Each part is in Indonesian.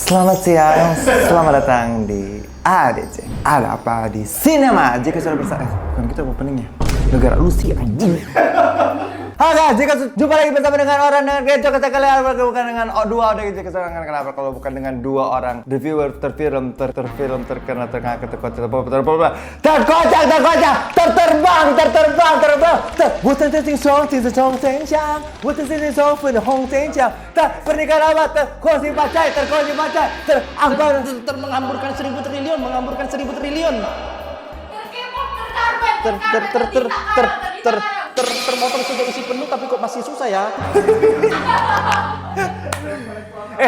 Selamat siang, selamat datang di ADC. Ada apa di sinema? Jika sudah bersama, bukan kita openingnya. Negara lu sih anjing. Halo, jika jumpa lagi bersama dengan orang dengan kecok kalian bukan dengan dua orang jika dengan kenapa kalau bukan dengan dua orang reviewer terfilm terkenal terkacau terkocak pernikahan apa terkosi bacai mengamburkan 1.000 triliun termotor sudah isi penuh tapi kok masih susah ya.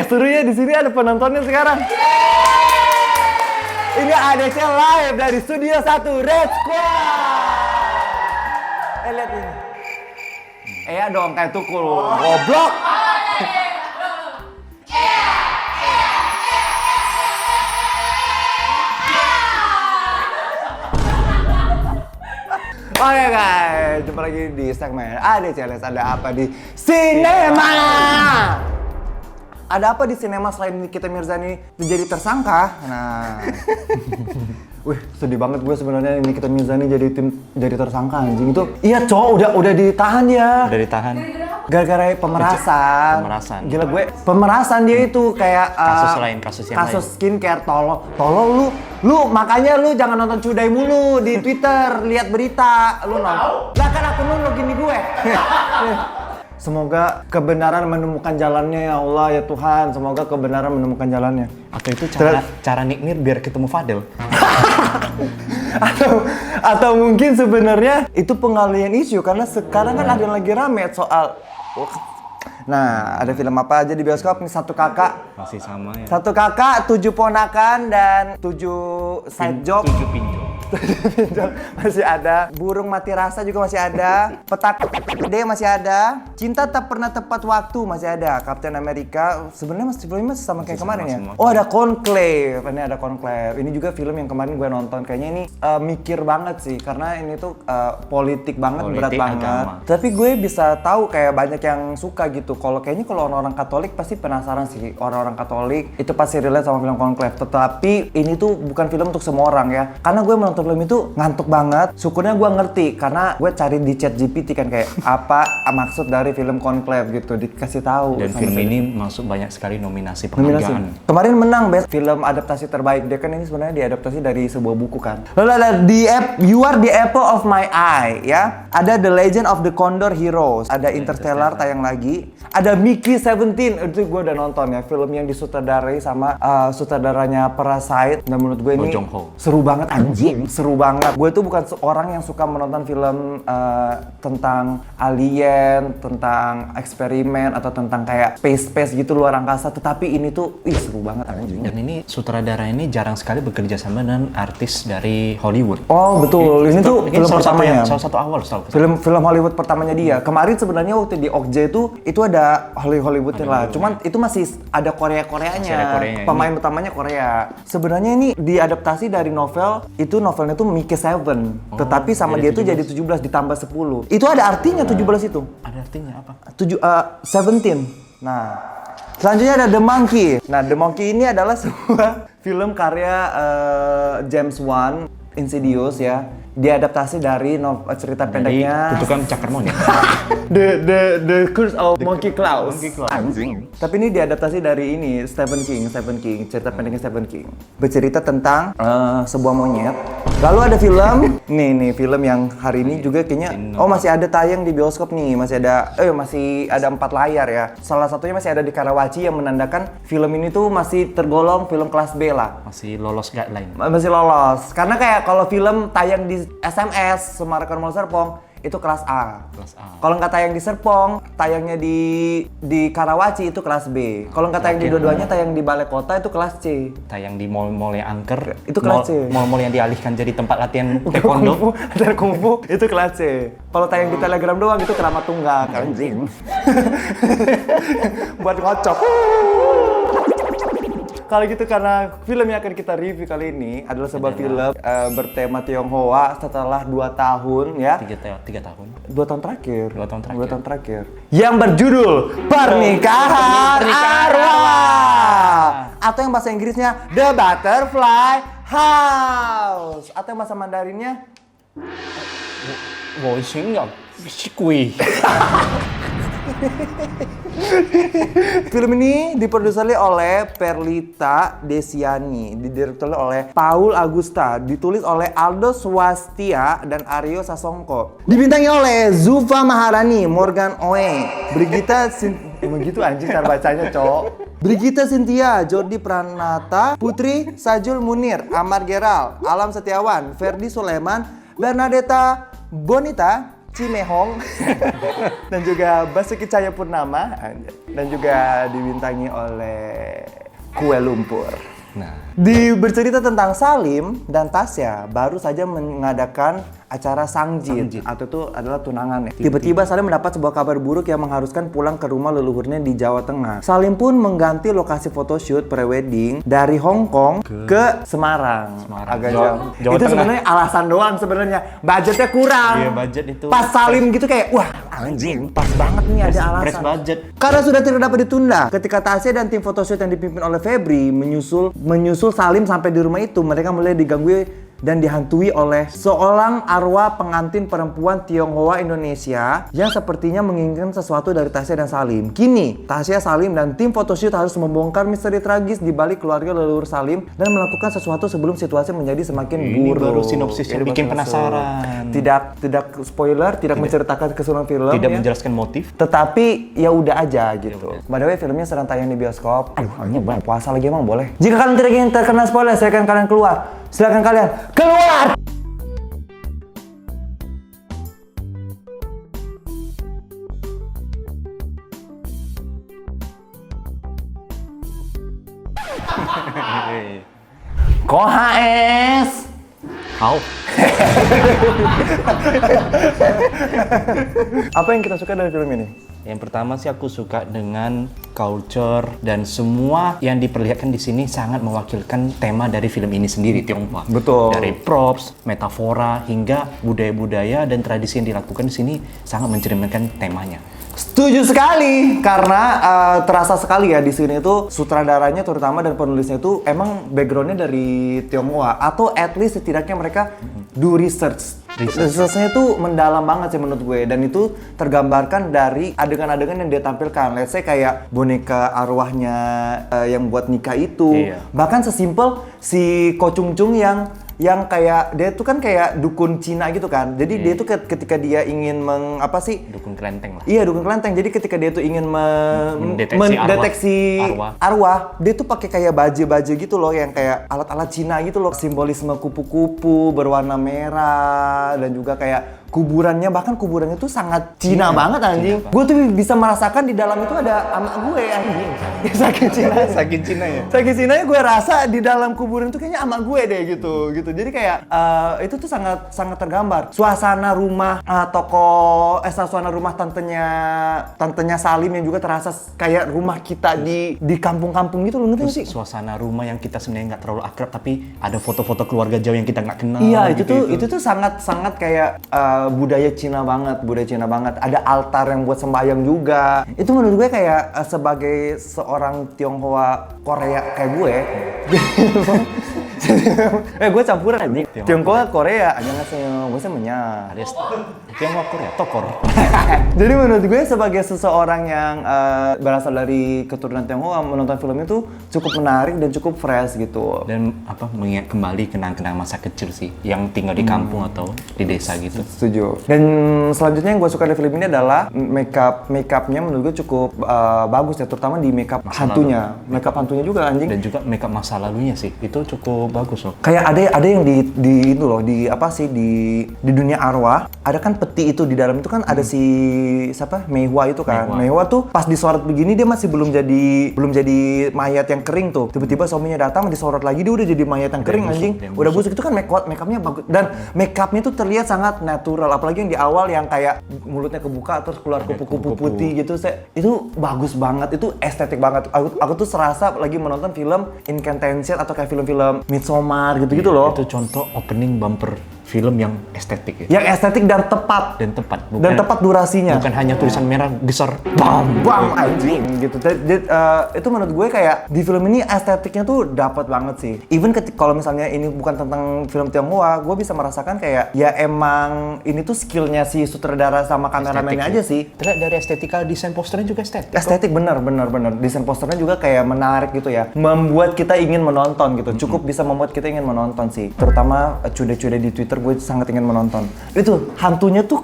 Serunya di sini ada penontonnya sekarang. Ini ADC live dari Studio 1 Red Squad. Lihat ini. Ya dong kayak tukul. Goblok. Oke guys, jumpa lagi di segmen ADC Alias Ada Apa di Sinema. Ada apa di sinema selain Nikita Mirzani menjadi tersangka? Nah, wih sedih banget gue sebenarnya Nikita Mirzani jadi tersangka anjing itu. Iya cowok udah ditahan ya. Udah ditahan. Gara-gara pemerasan. Gila gue pemerasan dia itu kayak kasus yang lain. Skincare tolong lu makanya lu jangan nonton Cudai mulu di Twitter, lihat berita lu nonton. Lah kan aku nunggu gini gue. Semoga kebenaran menemukan jalannya ya Allah ya Tuhan. Semoga kebenaran menemukan jalannya. Atau itu cara Nikmir biar ketemu Fadel. atau mungkin sebenarnya itu pengalihan isu karena sekarang kan ada yang lagi rame soal. Nah, ada film apa aja di bioskop nih? Satu kakak. Masih sama ya. Satu kakak, 7 ponakan dan 7 side job. 7 pinjol. Masih ada. Burung mati rasa juga masih ada. Petak D masih ada. Cinta tak pernah tepat waktu masih ada. Captain America sebenarnya masih sama kayak kemarin ya. Semua. Oh ada Conclave. Ini ada Conclave. Ini juga film yang kemarin gue nonton. Kayaknya ini mikir banget sih karena ini tuh politik banget, berat banget. Agama. Tapi gue bisa tahu kayak banyak yang suka gitu. Kalau orang-orang Katolik pasti penasaran sih. Orang-orang Katolik itu pasti relate sama film Conclave. Tetapi ini tuh bukan film untuk semua orang ya. Karena gue menonton film itu ngantuk banget. Syukurnya gue ngerti karena gue cari di ChatGPT kan kayak apa maksud dari film Conclave gitu, dikasih tahu. Dan film ini masuk banyak sekali nominasi penghargaan. Kemarin menang best film adaptasi terbaik. Dia kan ini sebenarnya diadaptasi dari sebuah buku kan. Lalu You Are the Apple of My Eye ya. Ada The Legend of the Condor Heroes. Ada Interstellar tayang lagi. Ada Mickey 17, itu gue udah nonton ya, film yang disutradarai sama sutradaranya Parasite. Dan menurut gue ini seru banget anjing, seru banget. Gue tuh bukan orang yang suka menonton film tentang alien, tentang eksperimen atau tentang kayak space gitu luar angkasa. Tetapi ini tuh seru banget anjing. Dan ini sutradara ini jarang sekali bekerja sama dengan artis dari Hollywood. Oh betul, ini tuh film pertamanya. Salah satu awal film Hollywood pertamanya dia. Kemarin sebenarnya waktu di Okja itu ada Hollywoodnya lah. Cuman itu masih ada Korea-Koreanya. Pemain utamanya Korea. Sebenarnya ini diadaptasi dari novel. Itu novelnya tuh Mickey 7. Tetapi sama dia tuh jadi 17 ditambah 10. Itu ada artinya 17 itu. Ada artinya apa? 17. Nah, selanjutnya ada The Monkey. Nah, The Monkey ini adalah sebuah film karya James Wan, Insidious ya. Diadaptasi dari cerita pendeknya Kutukan Cakar Monyet. The Curse of Monkey Claws. Anjing. Tapi ini diadaptasi dari ini Stephen King, cerita pendeknya Stephen King. Bercerita tentang sebuah monyet. Lalu ada film, nih film yang hari ini juga kayaknya masih ada tayang di bioskop nih, masih ada 4 layar ya. Salah satunya masih ada di Karawaci yang menandakan film ini tuh masih tergolong film kelas B lah. Masih lolos guideline. Masih lolos. Karena kayak kalau film tayang di SMS Semarang Mall Serpong itu kelas A. Kalau nggak tayang di Serpong, tayangnya di Karawaci itu kelas B. Kalau nggak tayang di dua-duanya, tayang di Balai Kota itu kelas C. Tayang di mall-mall yang angker, itu kelas C. Mall-mall yang dialihkan jadi tempat latihan taekwondo, kungfu itu kelas C. Kalau tayang di Telegram doang itu Keramat Tunggak. Anjing. Buat ngocok. Kalau gitu karena film yang akan kita review kali ini adalah sebuah film bertema Tionghoa setelah 2 tahun ya. 3 tahun. 2 tahun terakhir. 2 tahun terakhir. Yang berjudul Pernikahan Arwah. atau yang bahasa Inggrisnya The Butterfly House, atau yang bahasa Mandarinnya 我想入雪櫃。 Film ini diproduksi oleh Perlita Desiani, didirektori oleh Paul Agusta, ditulis oleh Aldo Swastia dan Aryo Sasongko. Dibintangi oleh Zulfa Maharani, Morgan Oey, emang gitu anjing cara bacanya, cowok. Brigitte Cynthia, Jordi Pranata, Putri Sajul Munir, Amar Geral, Alam Setiawan, Ferdi Sulaiman, Bernadetta Bonita, Cimehong, dan juga Basuki Cahayapurnama, dan juga dibintangi oleh Kue Lumpur. Nah, Bercerita tentang Salim dan Tasya baru saja mengadakan acara Sangjit, atau itu adalah tunangan ya. Tiba-tiba Salim mendapat sebuah kabar buruk yang mengharuskan pulang ke rumah leluhurnya di Jawa Tengah. Salim pun mengganti lokasi photoshoot pre-wedding dari Hong Kong ke Semarang. Agak jauh. Jawa Itu Tengah. sebenarnya alasan doang sebenarnya. Budgetnya kurang. Iya, budget itu. Pas Salim gitu kayak, wah anjing, pas banget nih ada alasan. Press budget. Karena sudah tidak dapat ditunda, ketika Tasya dan tim photoshoot yang dipimpin oleh Febri menyusul Salim sampai di rumah itu, mereka mulai diganggu dan dihantui oleh seorang arwah pengantin perempuan Tionghoa Indonesia yang sepertinya menginginkan sesuatu dari Tasya dan Salim. Kini, Tasya, Salim, dan tim photoshoot harus membongkar misteri tragis di balik keluarga leluhur Salim dan melakukan sesuatu sebelum situasi menjadi semakin buruk. Ini baru sinopsis yang Ini bikin baru penasaran. Tidak spoiler, tidak menceritakan keseluruhan film. Tidak ya. menjelaskan motif. Tetapi ya udah aja gitu. By the way, filmnya sedang tayang di bioskop. Aduh, ini banyak puasa lagi emang boleh. Jika kalian tidak ingin terkena spoiler, silakan kalian keluar. Silakan kalian keluar. KHS. How? Apa yang kita suka dari film ini? Yang pertama sih aku suka dengan culture dan semua yang diperlihatkan di sini sangat mewakilkan tema dari film ini sendiri, Tionghoa. Betul. Dari props, metafora hingga budaya-budaya dan tradisi yang dilakukan di sini sangat mencerminkan temanya. Setuju sekali, karena terasa sekali ya di sini itu sutradaranya terutama dan penulisnya itu emang backgroundnya dari Tionghoa, atau at least setidaknya mereka do research. Researchnya itu mendalam banget sih menurut gue, dan itu tergambarkan dari adegan-adegan yang dia tampilkan. Let's say kayak boneka arwahnya yang buat nikah itu, Iya. bahkan sesimpel si Ko Chung Chung yang kayak dia tuh kan kayak dukun Cina gitu kan. Jadi dia tuh ketika dia ingin Dukun kelenteng lah. Iya, dukun kelenteng. Jadi ketika dia tuh ingin Mendeteksi arwah, dia tuh pakai kayak baje-baje gitu loh, yang kayak alat-alat Cina gitu loh. Simbolisme kupu-kupu berwarna merah dan juga kayak kuburannya, bahkan kuburannya tuh sangat Cina banget anjing. Gue tuh bisa merasakan di dalam itu ada amak gue anjing. Saking Cina. Saking Cina ya? Saking Cinanya gue rasa di dalam kuburan itu kayaknya amak gue deh gitu. Jadi kayak itu tuh sangat tergambar. Suasana rumah suasana rumah tantenya Salim yang juga terasa kayak rumah kita di kampung-kampung gitu loh, ngerti nggak sih? Suasana rumah yang kita sebenarnya nggak terlalu akrab, tapi ada foto-foto keluarga jauh yang kita nggak kenal. Iya, gitu. itu tuh sangat kayak budaya Cina banget. Ada altar yang buat sembahyang juga. Itu menurut gue kayak sebagai seorang Tionghoa Korea kayak gue. Gue campuran anjing. Tionghoa Korea, 안녕하세요. gue semuanya. Alias Tionghoa Korea, Tokor. Jadi menurut gue sebagai seseorang yang berasal dari keturunan Tionghoa, menonton film itu cukup menarik dan cukup fresh gitu. Dan mengingat kembali kenang-kenang masa kecil sih, yang tinggal di kampung atau di desa gitu. Setuju. Dan selanjutnya yang gue suka dari film ini adalah make-upnya menurut gue cukup bagus ya, terutama di make-up hantunya. Make-up hantunya juga anjing. Dan juga make up masa lalunya sih, itu cukup bagus loh. Kayak ada yang di itu loh, di dunia arwah, ada kan peti itu di dalam itu kan ada si siapa? Meihua itu kan. Meihua tuh pas disorot begini dia masih belum jadi mayat yang kering tuh. Tiba-tiba suaminya datang disorot lagi dia udah jadi mayat yang kering anjing. Udah busuk itu kan make-upnya bagus, dan make-upnya tuh terlihat sangat natural, apalagi yang di awal yang kayak mulutnya kebuka terus keluar kupu-kupu putih gitu. Itu bagus banget, itu estetik banget. Aku tuh serasa lagi menonton film Incantation atau kayak film-film Midsommar gitu-gitu loh. Itu contoh opening bumper film yang estetik ya. Yang estetik dan tepat. Dan tepat. Dan tepat durasinya. Bukan hanya tulisan merah besar. Bam anjing gitu. Itu menurut gue kayak di film ini estetiknya tuh dapat banget sih. Even kalau misalnya ini bukan tentang film Tionghoa, gue bisa merasakan kayak ya emang ini tuh skillnya si sutradara sama kameramennya aja sih. Terlihat dari estetika, desain posternya juga estetik. Estetik bener. Desain posternya juga kayak menarik gitu ya. Membuat kita ingin menonton gitu. Cukup bisa membuat kita ingin menonton sih. Terutama cude-cude di Twitter gue sangat ingin menonton. Itu hantunya tuh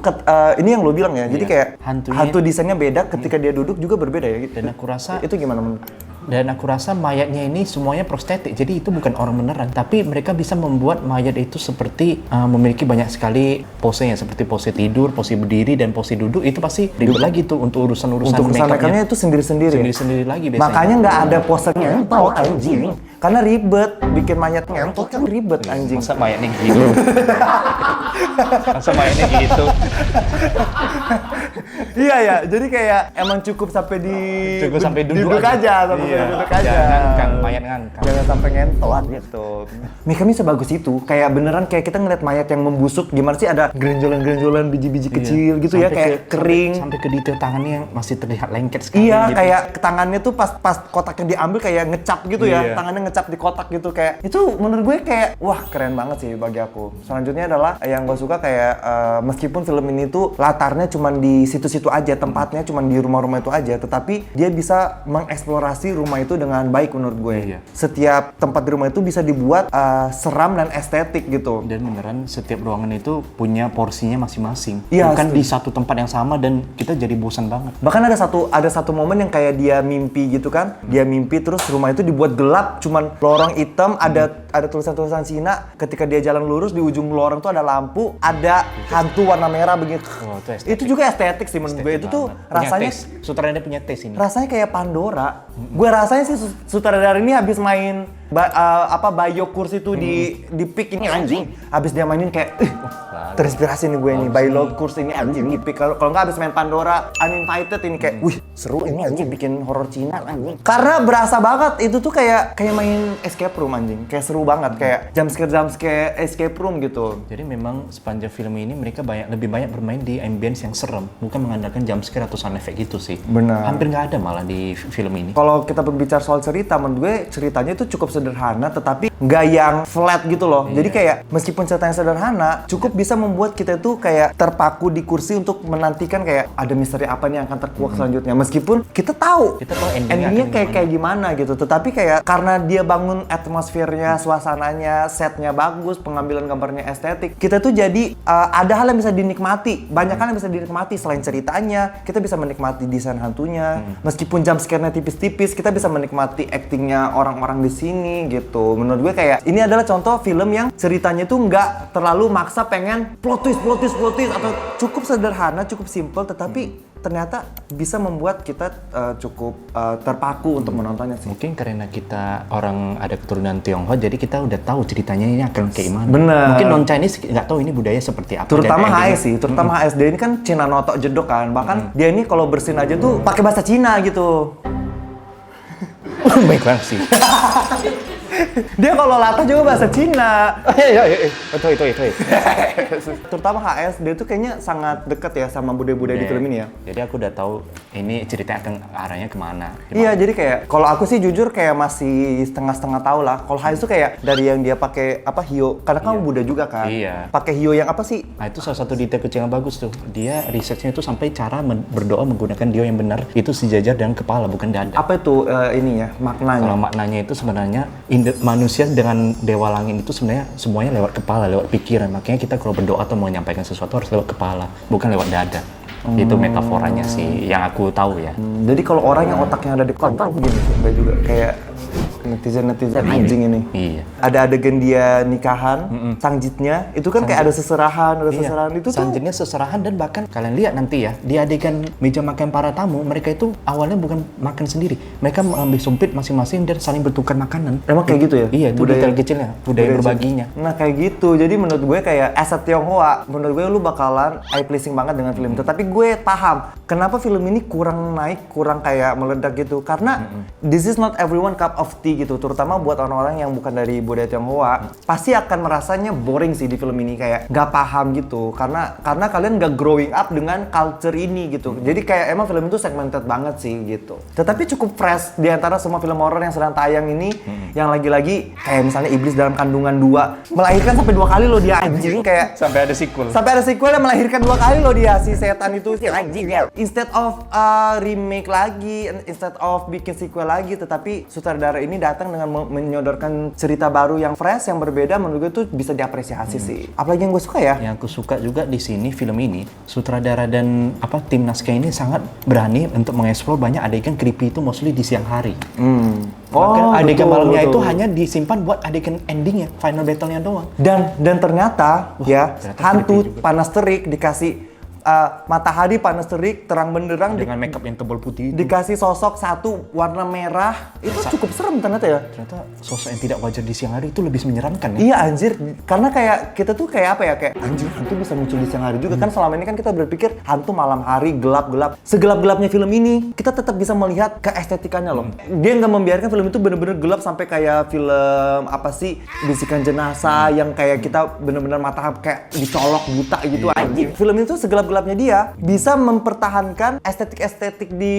ini yang lo bilang ya. Jadi kayak hantu desainnya beda ketika dia duduk juga berbeda ya. Dan aku rasa itu gimana menurut? Dan aku rasa mayatnya ini semuanya prostetik, jadi itu bukan orang beneran. Tapi mereka bisa membuat mayat itu seperti memiliki banyak sekali posenya, seperti pose tidur, pose berdiri, dan pose duduk. Itu pasti ribet lagi tuh untuk urusan-urusan make-upnya itu sendiri-sendiri. Sendiri-sendiri lagi biasanya. Makanya nggak ada pose ngentot anjing. Karena ribet, bikin mayat ngentot kan ribet anjing. Masa mayatnya gitu? Masa mayatnya gitu? Iya ya, jadi kayak emang cukup sampai duduk aja. Duduk aja. Jangan ngangkang, mayat ngangkang. Jangan sampai ngentot gitu. Make-upnya sebagus itu, kayak beneran kayak kita ngeliat mayat yang membusuk, gimana sih ada gerenjolan-gerenjolan biji-biji kecil gitu ya, kayak kering. Sampai ke detail tangannya yang masih terlihat lengket sekali. Iya, gitu. kayak tangannya tuh pas kotaknya diambil kayak ngecap gitu ya, tangannya ngecap di kotak gitu kayak. Itu menurut gue kayak wah keren banget sih bagi aku. Selanjutnya adalah yang gue suka kayak meskipun film ini tuh latarnya cuman di situ-situ aja, tempatnya cuman di rumah-rumah itu aja, tetapi dia bisa mengeksplorasi rumah itu dengan baik menurut gue. Iya. Setiap tempat di rumah itu bisa dibuat seram dan estetik gitu. Dan beneran setiap ruangan itu punya porsinya masing-masing. Iya, bukan di satu tempat yang sama dan kita jadi bosan banget. Bahkan ada satu momen yang kayak dia mimpi gitu kan. Dia mimpi terus rumah itu dibuat gelap, cuman lorong hitam, ada tulisan-tulisan Cina. Ketika dia jalan lurus di ujung lorong tuh ada lampu, ada hantu warna merah begitu. Oh, itu juga estetik sih menurut gue. Itu tuh rasanya sutradara punya tes ini. Rasanya kayak Pandora. Gue rasanya sih sutradara ini habis main Biokurs itu di pick ini anjing. Habis dia mainin kayak terinspirasi nih gue nih Biokurs ini anjing di pick. Kalau nggak habis main Pandora Uninvited ini kayak wih seru ini anjing bikin horor Cina anjing. Karena berasa banget itu tuh kayak main escape room anjing. Kayak seru banget kayak jump scare escape room gitu. Jadi memang sepanjang film ini mereka lebih banyak bermain di ambience yang serem, bukan mengandalkan jump scare atau sound effect gitu sih. Benar. Hampir nggak ada malah di film ini. Kalau kita berbicara soal cerita, menurut gue ceritanya itu cukup sederhana, tetapi nggak yang flat gitu loh. Jadi kayak meskipun ceritanya sederhana, cukup bisa membuat kita tuh kayak terpaku di kursi untuk menantikan kayak ada misteri apa nih yang akan terkuak selanjutnya. Meskipun kita tahu endingnya kayak gimana gitu, tetapi kayak karena dia bangun atmosfernya, suasananya, setnya bagus, pengambilan gambarnya estetik, kita tuh jadi ada hal yang bisa dinikmati, banyak hal yang bisa dinikmati selain ceritanya. Kita bisa menikmati desain hantunya, meskipun jump scare-nya tipis-tipis, kita bisa menikmati actingnya orang-orang di sini gitu. Menurut gue kayak ini adalah contoh film yang ceritanya tuh nggak terlalu maksa pengen plot twist atau cukup sederhana, cukup simple, tetapi ternyata bisa membuat kita cukup terpaku untuk menontonnya sih. Mungkin karena kita orang ada keturunan Tionghoa, jadi kita udah tahu ceritanya ini akan kayak gimana. Bener. Mungkin non Chinese nggak tahu ini budaya seperti apa. Terutama HS sih, terutama HS dia ini kan Cina notok jedok kan. Bahkan dia ini kalau bersin aja tuh pakai bahasa Cina gitu. Baik banget sih. Dia kalau latah juga bahasa Cina. Itu. Terutama HS, dia tuh kayaknya sangat dekat ya sama budaya-budaya di film ini ya. Jadi aku udah tahu ini ceritanya akan arahnya kemana. Iya, jadi kayak kalau aku sih jujur kayak masih setengah-setengah tahu lah. Kalau HS tuh kayak dari yang dia pakai hio, karena kamu Buddha juga kan. Iya. Pakai hio yang apa sih? Nah, itu salah satu detail kecil yang bagus tuh. Dia researchnya itu sampai cara berdoa menggunakan hio yang benar itu sejajar dengan kepala, bukan dada. Apa itu ininya, maknanya? Kalau maknanya itu sebenarnya manusia dengan dewa langit itu sebenarnya semuanya lewat kepala, lewat pikiran. Makanya kita kalau berdoa atau mau menyampaikan sesuatu harus lewat kepala, bukan lewat dada. Itu metaforanya sih yang aku tahu ya. Jadi kalau orang yang otaknya ada di kepala begini, gue juga kayak netizen anjing ini. Iya. Ada adegan dia nikahan, sangjitnya itu kan kayak ada seserahan, itu tuh. Sangjitnya seserahan dan bahkan kalian lihat nanti ya di adegan meja makan para tamu, mereka itu awalnya bukan makan sendiri, mereka mengambil sumpit masing-masing dan saling bertukar makanan. Emang kayak gitu ya? Iya, itu detail kecilnya, budaya berbaginya. Nah kayak gitu, jadi menurut gue kayak as a Tionghoa, menurut gue lu bakalan eye pleasing banget dengan film itu. Tapi gue paham kenapa film ini kurang naik, kurang kayak meledak gitu, karena this is not everyone cup of tea gitu, terutama buat orang-orang yang bukan dari budaya Tionghoa, pasti akan merasanya boring sih di film ini, kayak nggak paham gitu, karena kalian nggak growing up dengan culture ini gitu. Jadi kayak emang film itu segmented banget sih gitu. Tetapi cukup fresh di antara semua film horor yang sedang tayang ini, yang lagi-lagi kayak misalnya Iblis dalam Kandungan 2 melahirkan sampai 2 kali loh dia, anjing, kayak Sampai ada sequel. sampai ada sequel yang melahirkan 2 kali loh dia, si setan itu, anjing. Instead of remake lagi, instead of bikin sequel lagi, tetapi sutradara ini datang dengan menyodorkan cerita baru yang fresh, yang berbeda. Menurut gue tuh bisa diapresiasi sih. Apalagi yang gue suka ya. Yang aku suka juga di sini film ini, sutradara dan tim naskah ini sangat berani untuk mengeksplor banyak adegan creepy itu mostly di siang hari. Bahkan adegan betul, malamnya betul. itu hanya disimpan buat adegan endingnya, final battle-nya doang. Dan ternyata ternyata hantu creepy juga. panas terik dikasih matahari panas terik terang benderang Dengan makeup yang tebal putih itu. dikasih sosok satu warna merah, itu cukup serem ternyata ya. Ternyata sosok yang tidak wajar di siang hari itu lebih menyeramkan ya. Iya anjir, karena kayak kita tuh kayak apa ya, kayak anjir hantu bisa muncul di siang hari juga kan. Selama ini kan kita berpikir hantu malam hari gelap-gelap. Segelap-gelapnya film ini kita tetap bisa melihat keestetikannya loh. Dia nggak membiarkan film itu bener-bener gelap sampai kayak film apa sih, Bisikan Jenazah yang kayak kita bener-bener mata kayak dicolok buta gitu anjir. Film itu segelap-gelapnya dia bisa mempertahankan estetik-estetik di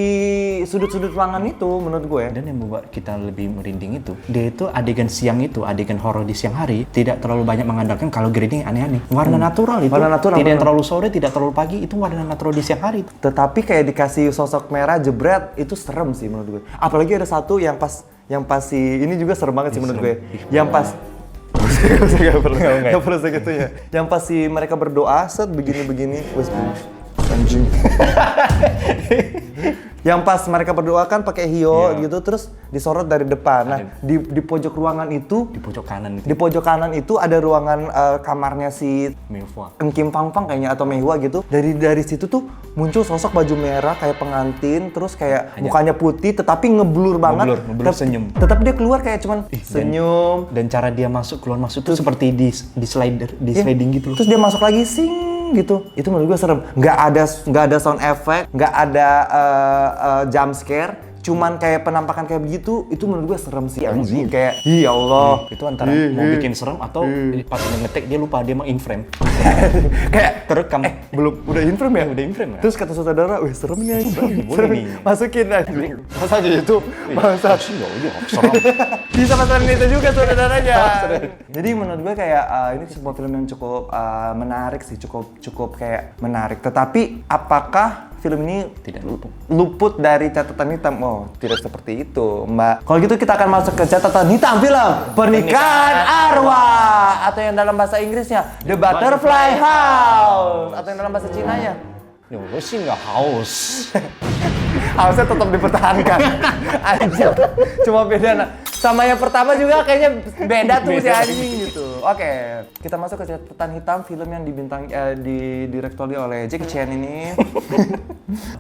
sudut-sudut ruangan itu menurut gue. Dan yang membuat kita lebih merinding itu, dia itu adegan siang itu, adegan horor di siang hari, tidak terlalu banyak mengandalkan color grading yang aneh-aneh. Warna natural itu, Warna natural, tidak bener. terlalu sore, tidak terlalu pagi, itu warna natural di siang hari. Tetapi kayak dikasih sosok merah jebret itu serem sih menurut gue. Apalagi ada satu yang pas si ini juga serem banget sih menurut gue. Yang pas Gak perlu segitunya. Yang pas si mereka berdoa set begini-begini, wes anjing. Yang pas mereka berdoa kan pakai hio gitu, terus disorot dari depan. Nah, di pojok ruangan itu, Di pojok kanan itu, di pojok kanan itu ada ruangan kamarnya si Milva. Kim Pang Pang kayaknya atau Mehua gitu. Dari situ tuh muncul sosok baju merah kayak pengantin, terus kayak mukanya putih tetapi ngeblur banget. Ngeblur senyum. Tetap dia keluar kayak cuman senyum. Dan cara dia masuk keluar masuk tuh seperti di sliding gitu loh. Terus dia masuk lagi sing gitu. Itu menurut gue serem. Nggak ada sound effect, nggak ada jump scare. Cuman kayak penampakan kayak begitu, itu menurut gue serem sih anjing. Kayak, ya Allah. Itu antara mau bikin serem atau pas dia ngetek dia lupa dia mau in frame. Kayak Terekam. belum udah in frame ya? Udah in frame ya? Terus kata sutradara, wih serem nih anjing. boleh Serem nih. Masukin anjing. Masa aja itu? Masa. serem. Bisa pasaran itu juga saudaranya. Jadi menurut gue kayak ini sebuah film yang cukup menarik sih, cukup kayak menarik. Tetapi apakah film ini Tidak luput dari catatan hitam? Oh, tidak seperti itu, Mbak. Kalau gitu kita akan masuk ke catatan hitam film Pernikahan Arwah, atau yang dalam bahasa Inggrisnya The Butterfly House, atau yang dalam bahasa Cinanya Gue sih nggak haus. harusnya tetap dipertahankan. Anjir. Cuma beda sama yang pertama juga kayaknya beda tuh si anjing gitu. Oke, kita masuk ke catatan hitam film yang didirektori oleh Jackie Chan ini.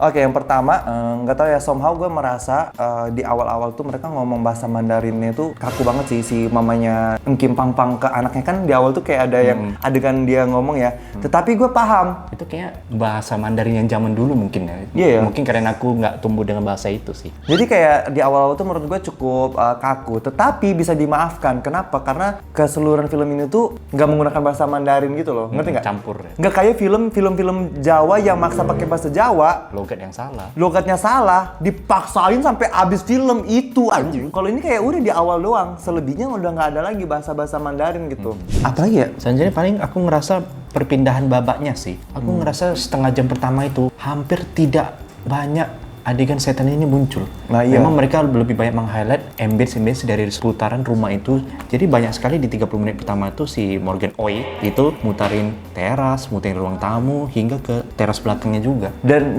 Oke, yang pertama nggak tahu ya, somehow gue merasa di awal-awal tuh mereka ngomong bahasa Mandarinnya tuh kaku banget sih, si mamanya Kim Pang Pang ke anaknya kan di awal tuh kayak ada yang adegan dia ngomong ya. Tetapi gue paham. Itu kayak bahasa Mandarin yang zaman dulu mungkin ya. Iya, ya. Mungkin karena aku nggak tumbuh dengan bahasa itu sih. Jadi kayak di awal-awal tuh menurut gue cukup kaku, tetapi bisa dimaafkan. Kenapa? Karena keseluruhan film ini tuh nggak menggunakan bahasa Mandarin gitu loh, ngerti nggak? Campur ya. Nggak kayak film-film Jawa yang maksa pakai bahasa Jawa, Logat yang salah. logatnya salah, dipaksain sampai abis film itu anjing. Kalau ini kayak udah di awal doang, selebihnya udah nggak ada lagi bahasa-bahasa Mandarin gitu. Apalagi ya? Selanjutnya paling aku ngerasa perpindahan babaknya sih. Aku ngerasa setengah jam pertama itu hampir tidak banyak adegan setan ini muncul. Nah, iya. Memang mereka lebih banyak meng-highlight ambience dari seputaran rumah itu. Jadi banyak sekali di 30 menit pertama itu si Morgan Oi itu mutarin teras, mutarin ruang tamu hingga ke teras belakangnya juga. Dan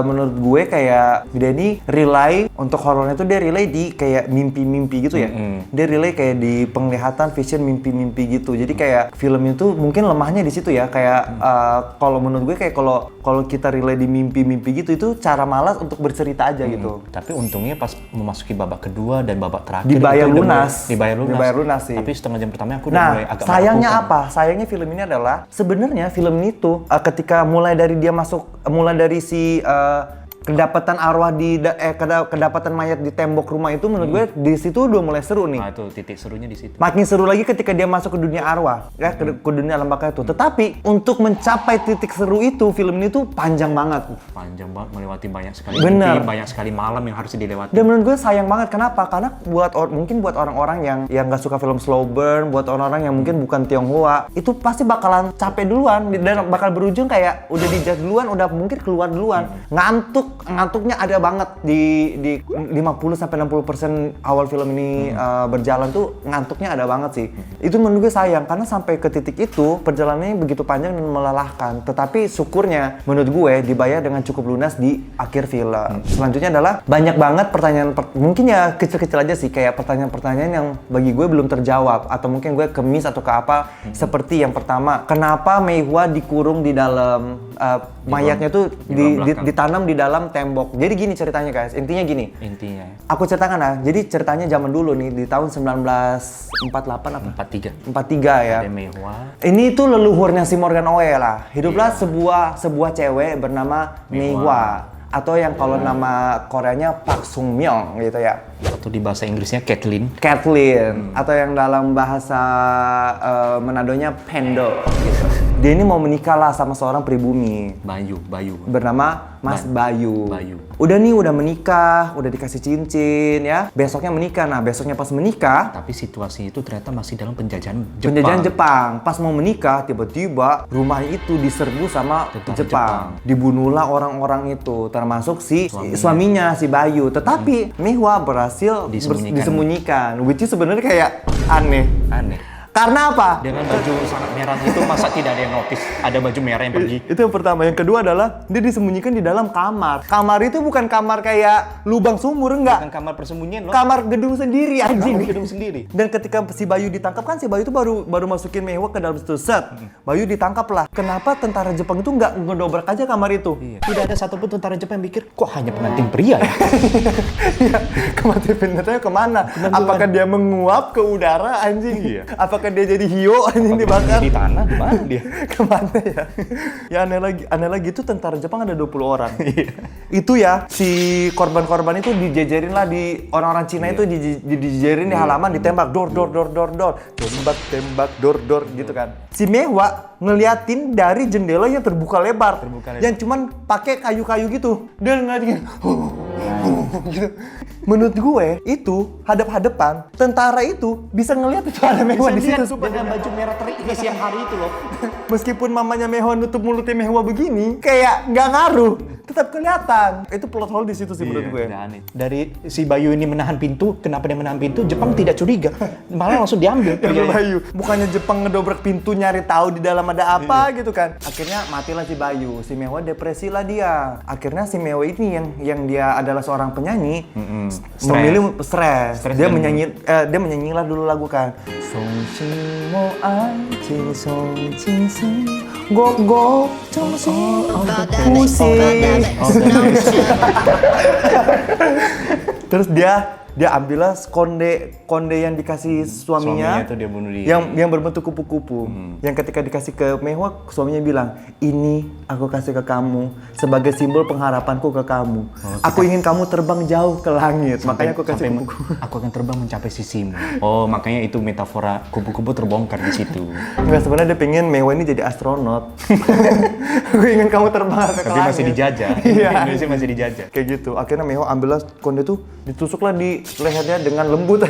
menurut gue kayak dia ini rely untuk horornya tuh dia rely di kayak mimpi-mimpi gitu ya. Dia rely kayak di penglihatan vision mimpi-mimpi gitu. Jadi kayak film itu mungkin lemahnya di situ ya. Kayak kalau menurut gue kayak kalau kita rely di mimpi-mimpi gitu, itu cara malas untuk bercerita aja gitu. Tapi untungnya pas memasuki babak kedua dan babak terakhir Dibayar itu udah lunas. mulai- dibayar lunas sih. Tapi setengah jam pertama aku udah Nah, mulai agak sayangnya meragukan. apa? Sayangnya film ini adalah sebenarnya film ini tuh ketika mulai dari dia masuk, mulai dari si kedapatan arwah kedapatan mayat di tembok rumah itu menurut gue di situ udah mulai seru nih. Nah, itu titik serunya di situ. Makin seru lagi ketika dia masuk ke dunia arwah, ya ke dunia alam baka itu. Tetapi untuk mencapai titik seru itu, film ini tuh panjang banget. Panjang banget, melewati banyak sekali Bener. mimpi, banyak sekali malam yang harus dilewati. Dan menurut gue sayang banget, kenapa? Karena mungkin buat orang-orang yang nggak suka film slow burn, buat orang-orang yang mungkin bukan Tionghoa, itu pasti bakalan capek duluan dan bakal berujung kayak udah dijudge duluan, udah mungkin keluar duluan. Ngantuknya ada banget di 50-60% awal film ini berjalan tuh ngantuknya ada banget sih. Itu menurut gue sayang karena sampai ke titik itu perjalanannya begitu panjang dan melelahkan. Tetapi syukurnya menurut gue dibayar dengan cukup lunas di akhir film. Selanjutnya adalah banyak banget pertanyaan mungkin ya kecil-kecil aja sih, kayak pertanyaan-pertanyaan yang bagi gue belum terjawab atau mungkin gue kemis atau ke apa. Seperti yang pertama, kenapa Mei Hua dikurung di dalam mayatnya tuh ditanam di dalam tembok. Jadi gini ceritanya guys, intinya gini. Intinya Aku ceritakan lah. Jadi ceritanya zaman dulu nih di tahun 1948 apa? 43. 43 ya. Ada Mei Hua. Ini tuh leluhurnya si Morgan Oe lah. Hiduplah sebuah cewek bernama Mei Hua atau yang kalau nama Koreanya Park Sung Myung gitu ya. Atau di bahasa Inggrisnya Kathleen. Atau yang dalam bahasa Manadonya Pendo gitu. Dia ini mau menikah lah sama seorang pribumi Bayu. bernama Mas Bayu. Bayu. Udah menikah, udah dikasih cincin ya. Besoknya menikah. Nah, besoknya pas menikah, Tapi situasi itu ternyata masih dalam penjajahan Jepang. penjajahan Jepang. Pas mau menikah, tiba-tiba rumah itu diserbu sama Tentara Jepang. Dibunuhlah orang-orang itu, termasuk si suaminya, si Bayu. Tetapi Mei Hua berhasil disembunyikan. Which is sebenarnya kayak aneh. Karena apa? Dengan baju sangat merah itu masa tidak ada yang notice ada baju merah yang pergi. Itu yang pertama. Yang kedua adalah dia disembunyikan di dalam kamar. Kamar itu bukan kamar kayak lubang sumur, enggak. Bukan kamar persembunyian loh. Kamar gedung sendiri anjing. Gedung sendiri. Dan ketika si Bayu ditangkap kan, si Bayu itu baru masukin Mei Hua ke dalam situ. Set. Bayu ditangkap lah. Kenapa tentara Jepang itu nggak ngedobrak aja kamar itu? Iya. Tidak ada satupun tentara Jepang yang mikir kok hanya pengantin pria ya. Iya. Kematian kemana? Apakah dia menguap ke udara anjing? Iya. Apakah dia jadi hiu anjing dibakar? Di tanah di mana dia? Kemana ya? Ya aneh lagi itu tentara Jepang ada 20 orang. Itu ya si korban-korban itu dijejerin lah di orang-orang Cina itu dijejerin di halaman, ditembak dor tembak dor gitu kan. Si Mei Hua ngeliatin dari jendela yang terbuka lebar. Yang cuman pakai kayu-kayu gitu. Dia ngeliatin gitu. Menurut gue itu hadap-hadapan tentara itu bisa ngeliat itu ada Mei Hua di situ Dengan baju merah terik di siang hari itu loh. Meskipun mamanya Mei Hua nutup mulutnya Mei Hua begini, kayak nggak ngaruh, tetap kelihatan. Itu plot hole di situ sih menurut gue. Aneh. Dari si Bayu ini menahan pintu, kenapa dia menahan pintu? Jepang tidak curiga, malah langsung diambil. Bayu, bukannya Jepang ngedobrak pintu nyari tahu di dalam ada apa gitu kan? Akhirnya matilah si Bayu, si Mei Hua depresi lah dia. Akhirnya si Mei Hua ini yang dia adalah seorang penyanyi, memilih stres. Dia menyanyilah dulu lagu kan. Song Xing Mo Ai Jin Song Jin Sing Gok Gok Chong Xing Pusing. Terus dia ambillah konde yang dikasih suaminya itu dia bunuh dia. yang berbentuk kupu-kupu. Yang ketika dikasih ke Mei Hua, suaminya bilang, "Ini aku kasih ke kamu sebagai simbol pengharapanku ke kamu. Aku ingin kamu terbang jauh ke langit." Makanya aku kasih kupu-kupu. Aku akan terbang mencapai sisimu. Oh, makanya itu metafora kupu-kupu terbongkar di situ. Enggak, sebenarnya dia pengen Mei Hua ini jadi astronot. Aku ingin kamu terbang ke Tapi langit. masih dijajah. Iya. Indonesia masih dijajah. Kayak gitu. Akhirnya Mei Hua ambillah konde tuh, ditusuklah di lehernya dengan lembut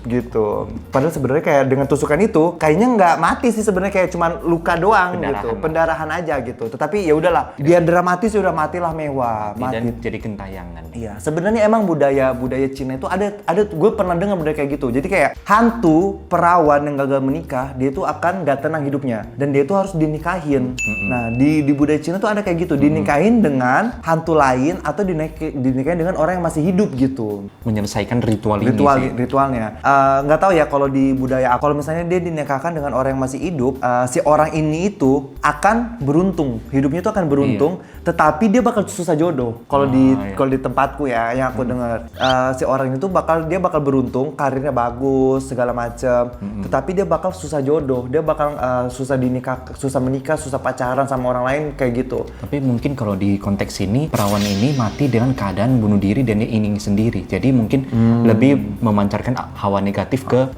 gitu. Padahal sebenarnya kayak dengan tusukan itu kayaknya nggak mati sih sebenarnya, kayak cuman luka doang gitu, pendarahan aja gitu. Tetapi ya udahlah, biar dramatis udah matilah Mei Hua, mati. Dan jadi gentayangan. Iya, sebenarnya emang budaya Cina itu ada gue pernah dengar budaya kayak gitu. Jadi kayak hantu perawan yang gagal menikah, dia itu akan gak tenang hidupnya dan dia itu harus dinikahin. Nah, di budaya Cina tuh ada kayak gitu, dinikahin dengan hantu lain atau dinikahin dengan orang yang masih hidup gitu. menyelesaikan ritual ini sih. Ritualnya nggak tahu ya kalau di budaya kalau misalnya dia dinikahkan dengan orang yang masih hidup, si orang ini itu akan beruntung, hidupnya itu akan beruntung, tetapi dia bakal susah jodoh kalau kalau di tempatku ya yang aku dengar. Si orang itu bakal beruntung, karirnya bagus segala macam, tetapi dia bakal susah jodoh, dia bakal susah menikah, susah pacaran sama orang lain kayak gitu. Tapi mungkin kalau di konteks ini perawan ini mati dengan keadaan bunuh diri dan dia ingin sendiri, jadi mungkin lebih memancarkan hawa negatif ke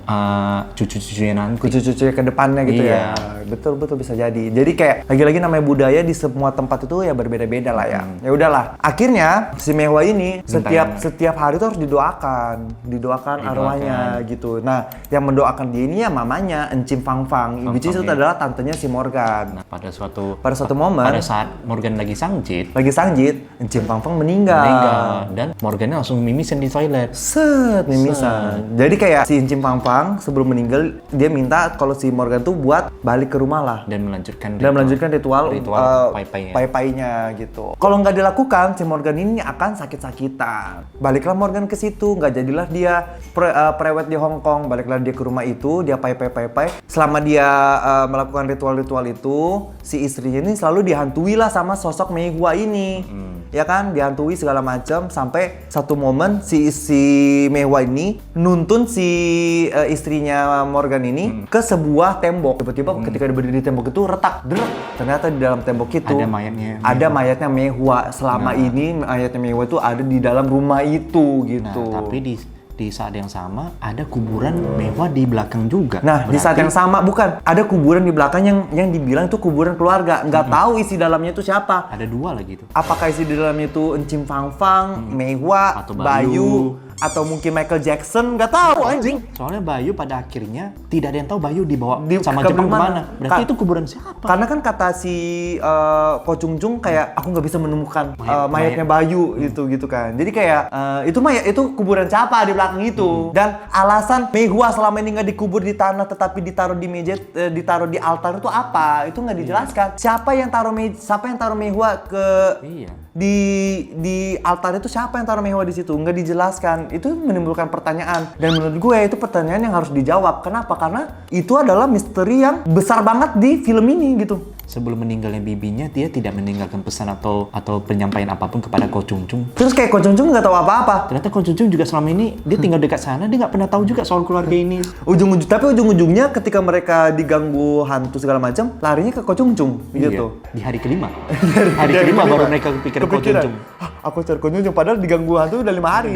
cucu-cucunya nanti. Cucu-cucunya ke depannya gitu ya. Betul bisa jadi. Jadi kayak lagi-lagi namanya budaya di semua tempat itu ya berbeda-beda lah ya. Ya udahlah. Akhirnya si Mehwa ini setiap hari itu harus didoakan arwahnya gitu. Nah, yang mendoakan dia ini ya mamanya Encim Fang Fang. Which is itu adalah tantenya si Morgan. Nah, pada suatu momen pada saat Morgan lagi sangjit, Encim Fang Fang meninggal dan Morgannya langsung mimisan di toilet. Mimisan. Jadi kayak si Encim Fang Fang sebelum meninggal dia minta kalau si Morgan tuh buat balik ke rumah lah dan melanjutkan ritual pai-painya gitu. Kalau nggak dilakukan si Morgan ini akan sakit-sakitan. Baliklah Morgan ke situ, nggak jadilah dia prewed di Hong Kong. Baliklah dia ke rumah itu, dia pai-pai. Selama dia melakukan ritual-ritual itu, si istrinya ini selalu dihantui lah sama sosok Mei Hua ini. Ya kan, dihantui segala macam sampai satu momen si Mei Hua ini nuntun si istrinya Morgan ini ke sebuah tembok. Tiba-tiba ketika dia berdiri di tembok itu retak, ternyata di dalam tembok itu ada mayatnya Mei Hua. Selama ini mayatnya Mei Hua itu ada di dalam rumah itu gitu. Nah, tapi di saat yang sama ada kuburan Mehwa di belakang juga. Nah, di saat yang sama ada kuburan di belakang yang dibilang itu kuburan keluarga. Nggak tahu isi dalamnya itu siapa. Ada 2 lagi tuh. Apakah isi di dalamnya itu Encim Fang Fang, Mehwa, atau Bayu, atau mungkin Michael Jackson, nggak tahu anjing. Soalnya Bayu pada akhirnya tidak ada yang tahu Bayu dibawa sama ke Jepang mana. kemana. Berarti itu kuburan siapa? Karena kan kata si Ko Chung Chung kayak aku nggak bisa menemukan mayatnya Bayu gitu kan. Jadi kayak itu kuburan siapa di belakang itu. Dan alasan Mei Hua selama ini nggak dikubur di tanah tetapi ditaruh di meja, ditaruh di altar itu apa? Itu nggak dijelaskan. Siapa yang taruh Mei Hua ke di altar itu, siapa yang taruh Mei Hua di situ? Nggak dijelaskan. Itu menimbulkan pertanyaan, dan menurut gue itu pertanyaan yang harus dijawab. Kenapa? Karena itu adalah misteri yang besar banget di film ini gitu. Sebelum meninggalnya bibinya, dia tidak meninggalkan pesan atau penyampaian apapun kepada Ko Chung Chung. Terus kayak Ko Chung Chung nggak tahu apa-apa. Ternyata Ko Chung Chung juga selama ini dia tinggal dekat sana, dia nggak pernah tahu juga soal keluarga ini. Tapi ujung-ujungnya ketika mereka diganggu hantu segala macam, larinya ke Ko Chung Chung gitu. Di hari kelima. hari kelima baru mereka kepikiran Ko Chung Chung. Aku cari Ko Chung Chung padahal diganggu hantu udah 5 hari.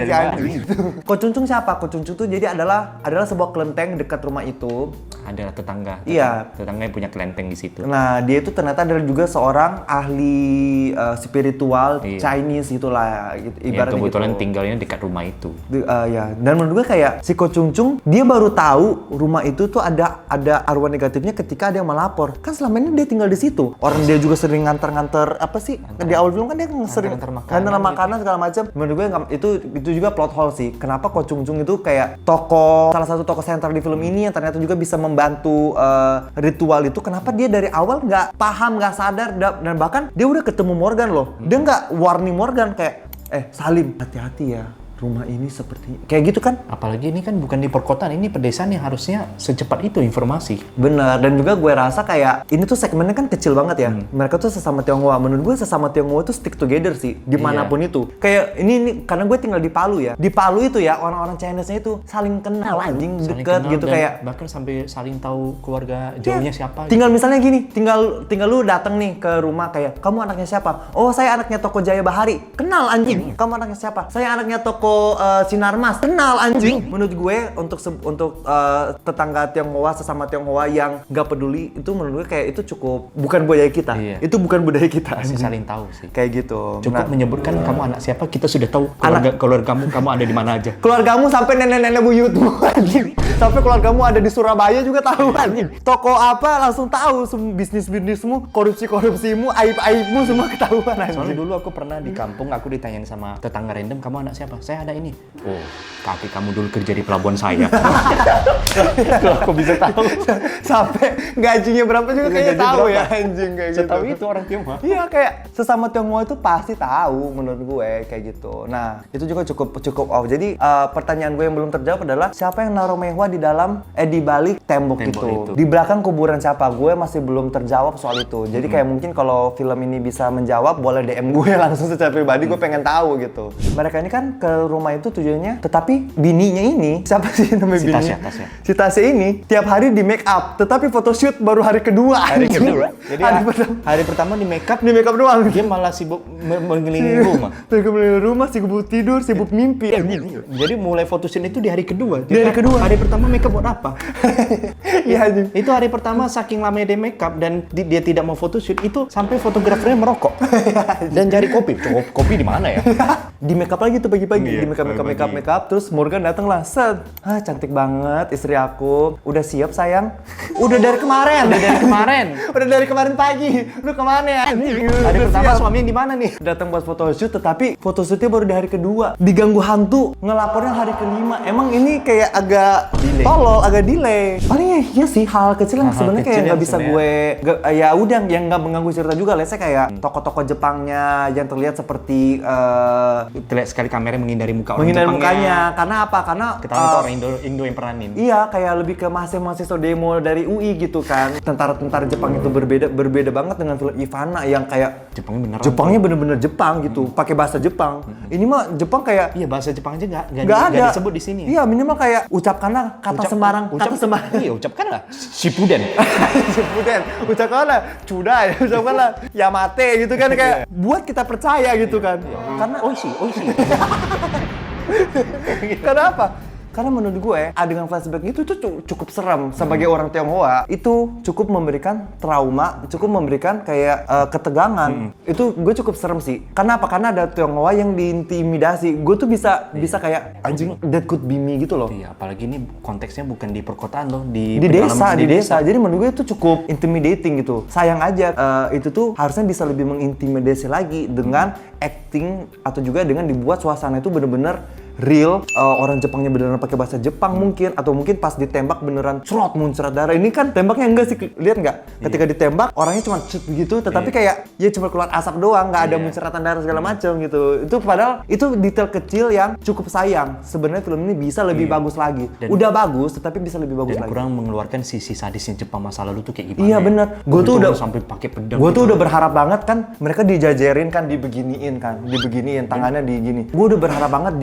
Ko Chung Chung siapa? Ko Chung Chung tuh jadi adalah sebuah kelenteng dekat rumah itu. Ada tetangga. Iya. Tetangga yang punya kelenteng di situ. Nah, dia itu ternyata adalah juga seorang ahli spiritual Chinese gitulah, ibaratnya kebetulan gitu. tinggalnya dekat rumah itu. Ya, dan menurut gue kayak si Ko Chung Chung dia baru tahu rumah itu tuh ada arwah negatifnya ketika ada yang melapor. Kan selama ini dia tinggal di situ. Orang dia juga sering nganter apa sih? Di awal film kan dia sering nganter makanan segala macam. Menurut gue itu juga plot hole sih. Kenapa Ko Chung Chung itu kayak salah satu tokoh sentral di film ini yang ternyata juga bisa membantu ritual itu. Kenapa dia dari awal nggak paham, nggak sadar, dan bahkan dia udah ketemu Morgan loh. Dia nggak warning Morgan kayak, Salim, hati-hati ya. Rumah ini seperti kayak gitu kan. Apalagi ini kan bukan di perkotaan, ini pedesaan yang harusnya secepat itu informasi. Bener, dan juga gue rasa kayak ini tuh segmennya kan kecil banget ya. Mereka tuh sesama Tionghoa. Menurut gue sesama Tionghoa tuh stick together sih dimanapun itu. Kayak ini karena gue tinggal di Palu ya. Di Palu itu ya orang-orang Chinese-nya itu saling kenal anjing, deket gitu, kayak bahkan sampai saling tahu keluarga jauhnya siapa. Tinggal misalnya gini, tinggal lu datang nih ke rumah kayak, kamu anaknya siapa? Oh, saya anaknya toko Jaya Bahari. Kenal anjing. Kamu anaknya siapa? Saya anaknya toko Sinarmas. Kenal anjing. Menurut gue untuk tetangga Tionghoa, sesama Tionghoa yang nggak peduli, itu menurut gue kayak itu cukup bukan budaya kita. Itu bukan budaya kita. Masih saling tahu sih. Kayak gitu. Cukup menyebutkan kamu anak siapa, kita sudah tahu keluarga kamu ada di mana aja. Keluargamu sampai nenek-nenek buyutmu anjing. Sampai keluargamu ada di Surabaya juga tahu anjing. Toko apa langsung tahu, bisnismu, korupsimu, aib-aibmu semua ketahuan anjing. Soalnya dulu aku pernah di kampung, aku ditanyain sama tetangga random, kamu anak siapa? Saya saya ada ini. Oh, kakek kamu dulu kerja di pelabuhan saya. Kalau aku bisa tahu. Sampai gajinya berapa juga kayaknya Gaji tahu berapa? ya anjing kayak gitu. Setahu itu orang Tionghoa. Iya kayak sesama Tionghoa itu pasti tahu menurut gue kayak gitu. Nah itu juga cukup off. Jadi pertanyaan gue yang belum terjawab adalah siapa yang naruh mehwa di dalam di balik tembok itu? Di belakang kuburan siapa? Gue masih belum terjawab soal itu. Jadi kayak mungkin kalau film ini bisa menjawab boleh DM gue langsung secara pribadi. Gue pengen tahu gitu. Mereka ini kan ke rumah itu tujuannya, tetapi bininya ini siapa sih namanya bininya? Si Tasya ini tiap hari di make up, tetapi photoshoot baru hari kedua. Hari kedua. Jadi hari pertama di make up doang. dia malah sibuk mengelilingi rumah. Mengelilingi rumah, sibuk tidur, sibuk mimpi. Jadi mulai photoshoot itu di hari kedua. Di hari kedua. Hari pertama make up buat apa? Iya anjing. Itu hari pertama saking lamanya dia make up dan dia tidak mau photoshoot itu sampai fotografernya merokok dan cari kopi. Kopi di mana ya? Di make up lagi tuh pagi-pagi. Iya, Di make up terus Morgan datang lah. Set. Cantik banget istri aku. Udah siap sayang? Udah dari kemarin. Udah dari kemarin pagi. Lu kemana ya? Hari pertama suaminya di mana nih? Datang buat photoshoot, tetapi photoshootnya baru di hari kedua. Diganggu hantu, ngelapornya hari kelima. Emang ini kayak agak tolol, agak delay. Paling ya sih hal kecil yang sebenarnya kayak nggak bisa ya udah yang nggak mengganggu cerita juga. Let's say kayak tokoh-tokoh Jepangnya yang terlihat seperti terlihat sekali kameranya menghindari muka orang menghindari Jepangnya. mukanya. Karena apa? Karena ketahuan itu orang Indo yang peranin. Iya, kayak lebih ke mahasiswa demo dari UI gitu kan. Tentara-tentara Jepang itu berbeda banget dengan film Ivana yang kayak Jepangnya bener-bener Jepang gitu, pakai bahasa Jepang. Ini mah Jepang kayak bahasa Jepang aja nggak ada disebut di sini. Iya, minimal kayak ucapkanlah kata sembarang. Iya, ucapkanlah Shippuden. Shippuden. Ucapkanlah Cudai, ucapkanlah Yamate gitu kan kayak buat kita percaya gitu kan. Karena Oishi. Karena apa? Karena menurut gue, adegan flashback itu tuh cukup serem sebagai orang Tionghoa. Itu cukup memberikan trauma, cukup memberikan kayak ketegangan. Itu gue cukup serem sih. Karena apa? Karena ada Tionghoa yang diintimidasi. Gue tuh bisa kayak anjing that could be me gitu loh. Iya, apalagi ini konteksnya bukan di perkotaan loh, di desa. Jadi menurut gue itu cukup intimidating gitu. Sayang aja itu tuh harusnya bisa lebih mengintimidasi lagi dengan acting atau juga dengan dibuat suasana itu bener-bener real, orang Jepangnya beneran pakai bahasa Jepang mungkin, atau mungkin pas ditembak beneran muncrat darah. Ini kan tembaknya enggak sih, lihat nggak? Ketika ditembak orangnya cuma cut begitu, tetapi kayak ya cuma keluar asap doang, nggak ada munceratan darah segala macam gitu. Itu padahal itu detail kecil yang cukup sayang. Sebenarnya film ini bisa lebih bagus lagi. Udah bagus, tetapi bisa lebih bagus lagi. Kurang mengeluarkan sisi sadisnya Jepang masa lalu tuh kayak gimana? Iya bener. Gue tuh udah sampai pakai pedang. Gue tuh udah berharap banget kan, mereka dijajarin kan, dibeginiin, tangannya di gini. Gue udah berharap banget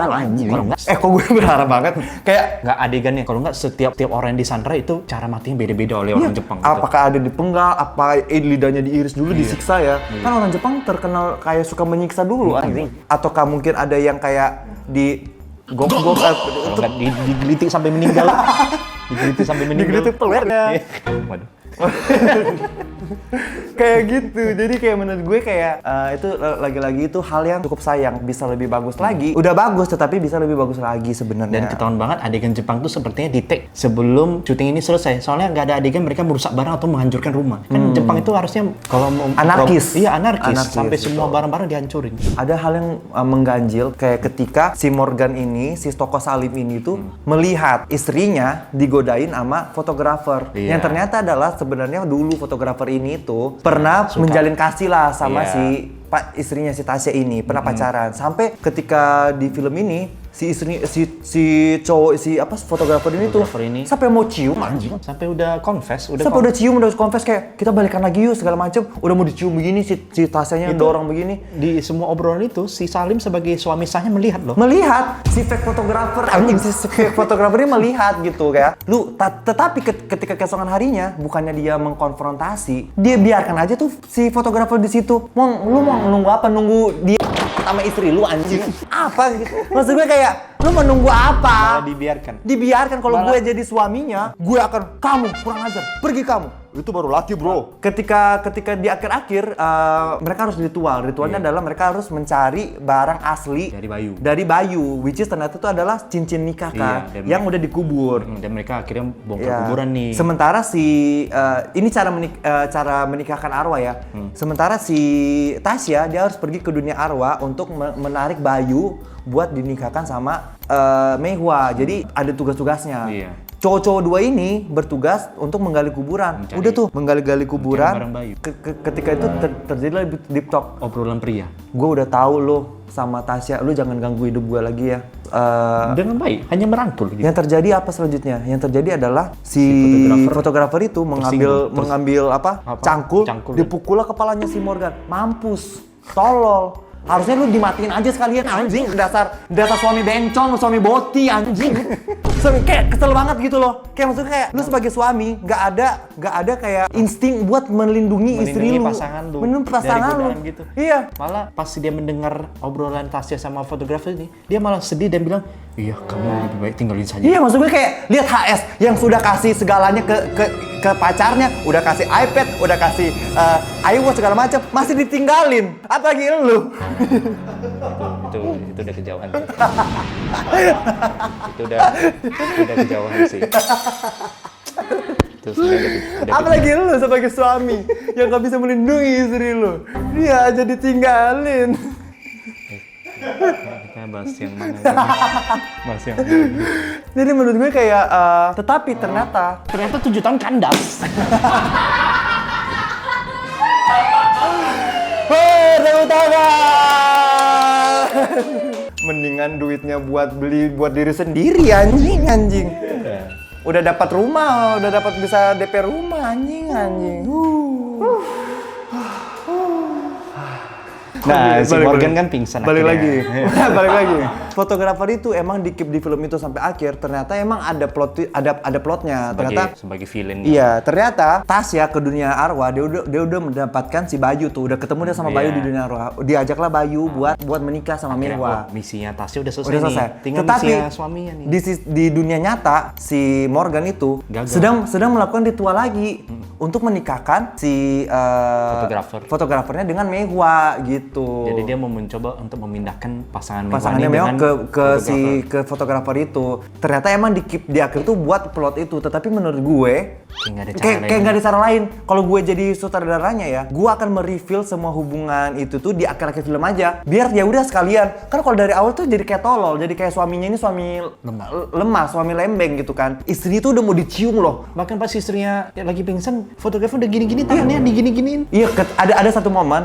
kok gue berharap banget kayak nggak adegannya, kalau nggak setiap orang yang disandra itu cara matinya beda-beda oleh orang Jepang. Apakah ada dipenggal, apa lidahnya diiris dulu, disiksa ya? Kan orang Jepang terkenal kayak suka menyiksa dulu anjing. Ataukah mungkin ada yang kayak di gok-gok kalau nggak digelitik sampai meninggal. Digelitik pelernya. Waduh. Kayak gitu. Jadi kayak menurut gue kayak itu lagi-lagi itu hal yang cukup sayang. Bisa lebih bagus lagi. Udah bagus tetapi bisa lebih bagus lagi sebenarnya. Dan ketahuan banget adegan Jepang tuh sepertinya di-take sebelum syuting ini selesai. Soalnya nggak ada adegan mereka merusak barang atau menghancurkan rumah. Kan Jepang itu harusnya kalau anarkis. Iya, anarkis sampai semua barang-barang dihancurin. Ada hal yang mengganjil kayak ketika si Morgan ini, si tokoh Salim ini tuh melihat istrinya digodain sama fotografer. Yang ternyata adalah sebenarnya dulu fotografer ini tuh pernah menjalin kasih lah sama si istrinya si Tasya ini, pernah pacaran. Sampai ketika di film ini si fotografer ini sampai mau cium anjing. Sampai udah confess, udah confess kayak kita balikan lagi yuk segala macem. Udah mau dicium begini si Tasyanya dorong begini. Di semua obrolan itu si Salim sebagai suami sahnya melihat loh. Melihat si fake fotografer anjing, si fake fotografer ini melihat gitu kayak. Tetapi ketika keesokan harinya bukannya dia mengkonfrontasi, dia biarkan aja tuh si fotografer di situ. Lu mau nunggu apa? Nunggu dia sama istri lu anjing. Apa gitu? Maksud gue kayak lu menunggu apa? Dibiarkan kalau gue jadi suaminya, gue akan kamu kurang ajar, pergi kamu. Itu baru laki bro. Ketika di akhir-akhir mereka harus ritualnya adalah mereka harus mencari barang asli dari Bayu, which is ternyata itu adalah cincin nikah kan, yang udah dikubur. Dan mereka akhirnya bongkar kuburan nih. Sementara ini cara menikahkan arwah ya. Sementara si Tasya dia harus pergi ke dunia arwah untuk menarik Bayu buat dinikahkan sama Mei Hua. Jadi ada tugas-tugasnya. Iya. Cowok-cowok dua ini bertugas untuk menggali kuburan. Mencari- Udah tuh menggali-gali kuburan. barang bayu. Ketika itu terjadilah deep talk. Obrolan pria. Gue udah tahu lo sama Tasya, lu jangan ganggu hidup gue lagi ya. Dengan baik, hanya merangkul gitu. Yang terjadi apa selanjutnya? Yang terjadi adalah si fotografer itu mengambil apa? Cangkul, Cangkul. dipukullah kepalanya si Morgan. Mampus, tolol. Harusnya lu dimatiin aja sekalian anjing. Dasar suami bencong, suami boti anjing. Kayak kesel banget gitu loh. Kayak maksudnya kayak lu sebagai suami nggak ada kayak insting buat melindungi istri lu. Pasangan lu. Melindungi pasangan dari lu. godaan gitu. Iya. Malah pas dia mendengar obrolan Tasya sama fotografer ini, dia malah sedih dan bilang, iya kamu lebih baik tinggalin saja. Iya, maksud gue kayak lihat HS yang sudah kasih segalanya ke pacarnya, udah kasih iPad, udah kasih iWatch segala macam, masih ditinggalin. Apalagi lu. itu udah kejauhan sih. itu udah kejauhan sih. Terus udah Apalagi lu sebagai suami yang gak bisa melindungi istri lu. Dia aja ditinggalin. kita bahas yang mana? Bahas yang mana? Jadi menurut gue kayak tetapi ternyata 7 tahun kandas. tepuk tangan. Mendingan duitnya buat beli buat diri sendiri anjing. Udah dapat rumah, udah dapat bisa DP rumah anjing. Nah, si Morgan kan pingsan Balik akhirnya. lagi. Balik lagi. Fotografer itu emang di-keep di film itu sampai akhir. Ternyata emang ada plotnya. Ternyata sebagai villain. iya, ternyata Tasya ke dunia arwah dia udah mendapatkan si Bayu tuh. Udah ketemu dia sama Bayu di dunia arwah. Diajaklah Bayu buat menikah sama Mei Hua. Misinya Tasya udah selesai. Udah selesai. Nih. Tinggal Tetapi misinya suaminya nih. di dunia nyata si Morgan itu Gagal. sedang melakukan ritual lagi untuk menikahkan si fotografernya dengan Mei Hua gitu. Jadi dia mau mencoba untuk memindahkan pasangannya memang ke fotografer itu. Ternyata emang di akhir tuh buat plot itu, tetapi menurut gue kayak nggak ada cara lain. Kalau gue jadi sutradaranya ya, gue akan mereveal semua hubungan itu tuh di akhir-akhir film aja. Biar ya udah sekalian. Kan kalau dari awal tuh jadi kayak tolol, jadi kayak suaminya ini suami lemah, suami lembeng gitu kan. Istri tuh udah mau dicium loh. Bahkan pas istrinya lagi pingsan, fotografer udah gini-gini tangannya digini-giniin. Iya, ada satu momen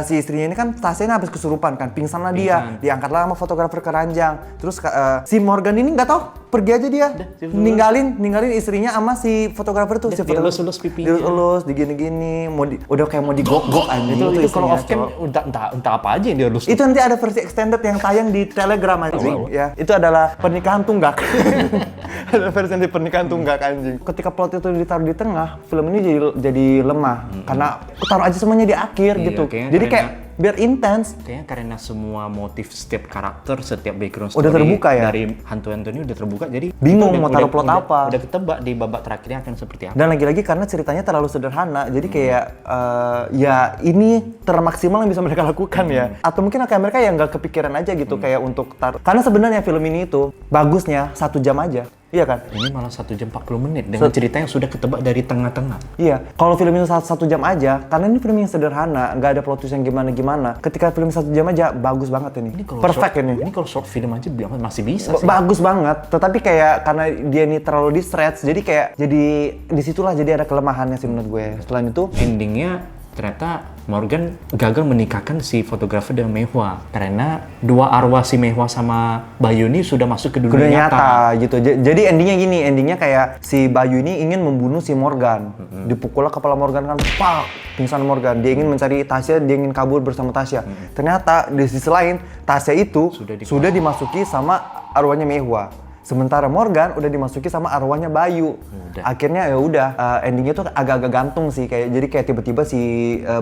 si istrinya ini kan Tasya ini habis kesurupan kan, pingsan lah dia, diangkatlah sama fotografer ke ranjang. Terus si Morgan ini nggak tahu, pergi aja dia, ninggalin istrinya sama si fotografer tuh. Si Dilus-lus pipinya. Dilus, digini-gini, udah kayak mau digok-gok anjing. Itu kalau off cam entah apa aja yang dia lus. Itu nanti ada versi extended yang tayang di Telegram anjing. Ya, itu adalah pernikahan tunggak. Ada versi di pernikahan tunggak anjing. Ketika plot itu ditaruh di tengah, film ini jadi lemah karena taruh aja semuanya di akhir gitu. Jadi kayak biar intens. Kayaknya karena semua motif setiap karakter, setiap background story udah terbuka ya? Dari hantu-hantu ini udah terbuka, jadi bingung mau taruh plot apa. Udah ketebak di babak terakhirnya akan seperti apa. Dan lagi-lagi karena ceritanya terlalu sederhana, jadi kayak ya ini termaksimal yang bisa mereka lakukan ya. Atau mungkin kayak mereka yang nggak kepikiran aja gitu kayak untuk taruh. Karena sebenarnya film ini itu bagusnya 1 jam aja. Iya kan? Ini malah 1 jam 40 menit dengan cerita yang sudah ketebak dari tengah-tengah. Iya, kalau film itu 1 jam aja, karena ini film yang sederhana, nggak ada plot twist yang gimana-gimana. Ketika film 1 jam aja, bagus banget ini. Perfect ini. Ini kalau short film aja masih bisa sih. Bagus banget, tetapi kayak karena dia ini terlalu di-stretch, jadi disitulah jadi ada kelemahannya sih menurut gue. Selain itu, endingnya ternyata Morgan gagal menikahkan si fotografer dengan Mei Hua karena dua arwah si Mei Hua sama Bayu ini sudah masuk ke dunia nyata gitu. Jadi endingnya kayak si Bayu ini ingin membunuh si Morgan. Dipukullah kepala Morgan kan, pak, pingsan Morgan. Dia ingin mencari Tasya, dia ingin kabur bersama Tasya. Ternyata di sisi lain Tasya itu sudah dimasuki sama arwahnya Mei Hua. Sementara Morgan udah dimasuki sama arwahnya Bayu. Akhirnya ya udah endingnya tuh agak-agak gantung sih, jadi kayak tiba-tiba si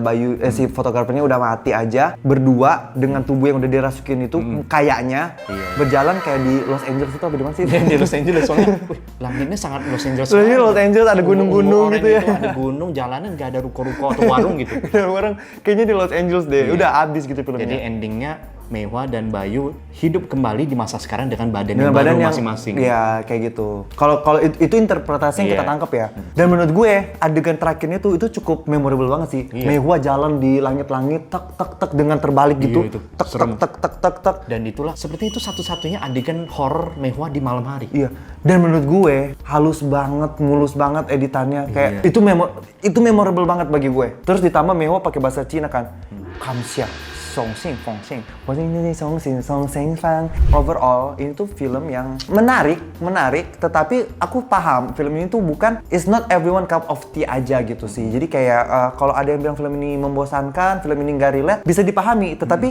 Bayu si fotografernya udah mati aja berdua dengan tubuh yang udah dirasukin itu kayaknya berjalan kayak di Los Angeles itu apa di mana sih? Di Los Angeles soalnya langitnya sangat Los Angeles. Los Angeles ada gunung-gunung gitu ya. Ada gunung, jalanan nggak ada ruko-ruko atau warung gitu. Warung kayaknya di Los Angeles deh. Udah abis gitu filmnya. Jadi endingnya Mei-hwa dan Bayu hidup kembali di masa sekarang dengan badan dengan yang badan baru yang masing-masing. ya kayak gitu. Kalau itu interpretasi yang Iya. kita tangkap ya. Dan menurut gue adegan terakhirnya itu cukup memorable banget sih. Iya. Mei-hwa jalan di langit-langit tek dengan terbalik gitu. itu Tek serem. tek. Dan itulah seperti itu satu-satunya adegan horor Mei-hwa di malam hari. Iya. Dan menurut gue halus banget, mulus banget editannya. Kayak itu memorable banget bagi gue. Terus ditambah Mei-hwa pakai bahasa Cina kan. Kamsia. Song Xing Fong Xing, ini Song Xing Song Xing Fang. Overall ini tuh film yang menarik, tetapi aku paham film ini tuh bukan, it's not everyone cup of tea aja gitu sih. Jadi kayak kalau ada yang bilang film ini membosankan, film ini nggak relate, bisa dipahami. Tetapi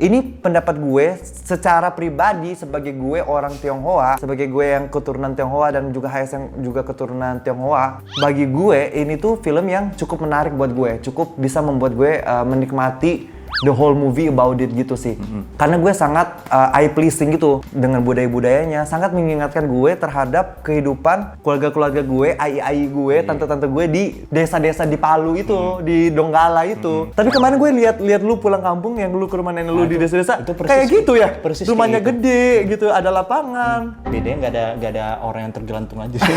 ini pendapat gue secara pribadi sebagai gue orang Tionghoa, sebagai gue yang keturunan Tionghoa dan juga HS yang juga keturunan Tionghoa. Bagi gue ini tuh film yang cukup menarik buat gue, cukup bisa membuat gue menikmati the whole movie about it gitu sih. Karena gue sangat eye pleasing gitu dengan budaya-budayanya, sangat mengingatkan gue terhadap kehidupan keluarga-keluarga gue, ai-ai gue, tante-tante gue di desa-desa di Palu itu, di Donggala itu. Tapi kemarin gue lihat lu pulang kampung yang lu ke rumah nenek lu di desa-desa, itu persis kayak gitu ya. persis Rumahnya kayak gitu. gede gitu, ada lapangan. Bedanya nggak ada orang yang tergelantung aja sih.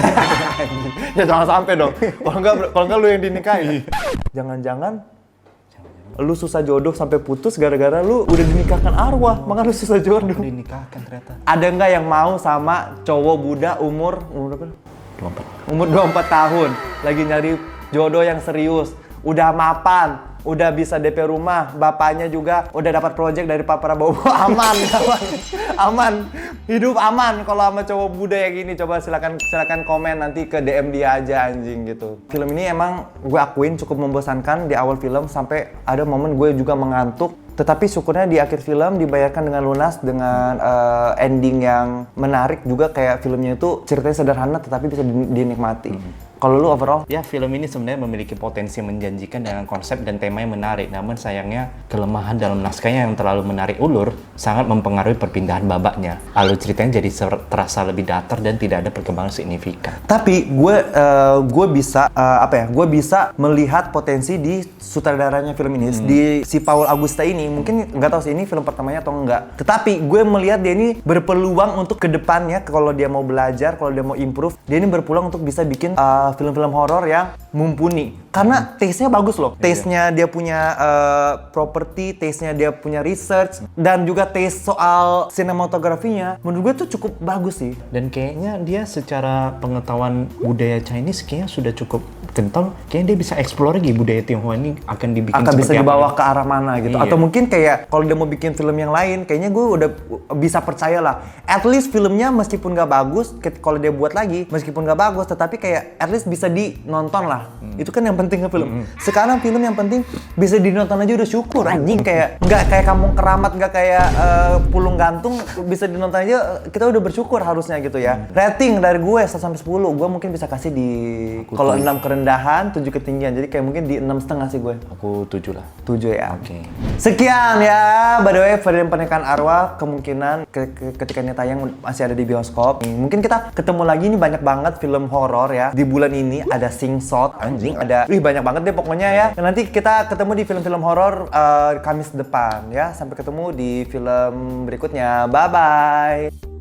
Ya jangan sampai dong. Kalau enggak lu yang dinikahi. Jangan-jangan lu susah jodoh sampai putus gara-gara lu udah dinikahkan arwah, makanya lu susah jodoh. Dinikahkan ternyata. Ada nggak yang mau sama cowok Buddha umur berapa? 24. Umur 24 tahun, lagi nyari jodoh yang serius, udah mapan, udah bisa DP rumah, bapaknya juga udah dapat project dari Pak Prabowo. aman, hidup aman kalau sama cowok Buddha yang gini. Coba silakan komen nanti ke DM dia aja anjing gitu. Film ini emang gue akuin cukup membosankan di awal film sampai ada momen gue juga mengantuk. Tetapi syukurnya di akhir film dibayarkan dengan lunas dengan ending yang menarik juga, kayak filmnya itu ceritanya sederhana tetapi bisa dinikmati. Kalau lu overall? Ya, film ini sebenarnya memiliki potensi menjanjikan dengan konsep dan tema yang menarik. Namun sayangnya kelemahan dalam naskahnya yang terlalu menarik ulur sangat mempengaruhi perpindahan babaknya. Alur ceritanya jadi terasa lebih datar dan tidak ada perkembangan signifikan. Tapi gue bisa gue bisa melihat potensi di sutradaranya film ini, di si Paul Augusta ini. Mungkin nggak tahu sih ini film pertamanya atau enggak. Tetapi gue melihat dia ini berpeluang untuk kedepannya, kalau dia mau belajar, kalau dia mau improve, dia ini berpeluang untuk bisa bikin film-film horor yang mumpuni. Karena taste-nya bagus loh. Taste-nya dia punya property, taste-nya dia punya research, dan juga taste soal sinematografinya menurut gue tuh cukup bagus sih. Dan kayaknya dia secara pengetahuan budaya Chinese kayaknya sudah cukup kental. Kayaknya dia bisa explore lagi budaya Tionghoa ini akan dibikin Akan bisa seperti apa dibawa nih. ke arah mana gitu. Iya. Atau mungkin kayak kalau dia mau bikin film yang lain, kayaknya gue udah bisa percaya lah. At least filmnya meskipun gak bagus, kalau dia buat lagi, meskipun gak bagus, tetapi kayak at least bisa dinonton lah. Itu kan yang penting ke film. Sekarang film yang penting bisa dinonton aja udah syukur anjing. Kayak nggak kayak Kampung Keramat, nggak kayak Pulung Gantung, bisa dinonton aja kita udah bersyukur harusnya gitu ya. Rating dari gue 1 sampai 10, gue mungkin bisa kasih di kalau 6 kerendahan, 7 ketinggian. Jadi kayak mungkin di 6,5 sih gue. Aku 7 lah. 7 ya. Oke. Sekian ya, by the way, film Pernikahan Arwah kemungkinan ketika ini tayang masih ada di bioskop. Mungkin kita ketemu lagi, nih banyak banget film horor ya di bulan ini. Ada Sing Sot, anjing, ada banyak banget deh pokoknya ya. Dan nanti kita ketemu di film-film horor Kamis depan ya. Sampai ketemu di film berikutnya. Bye bye.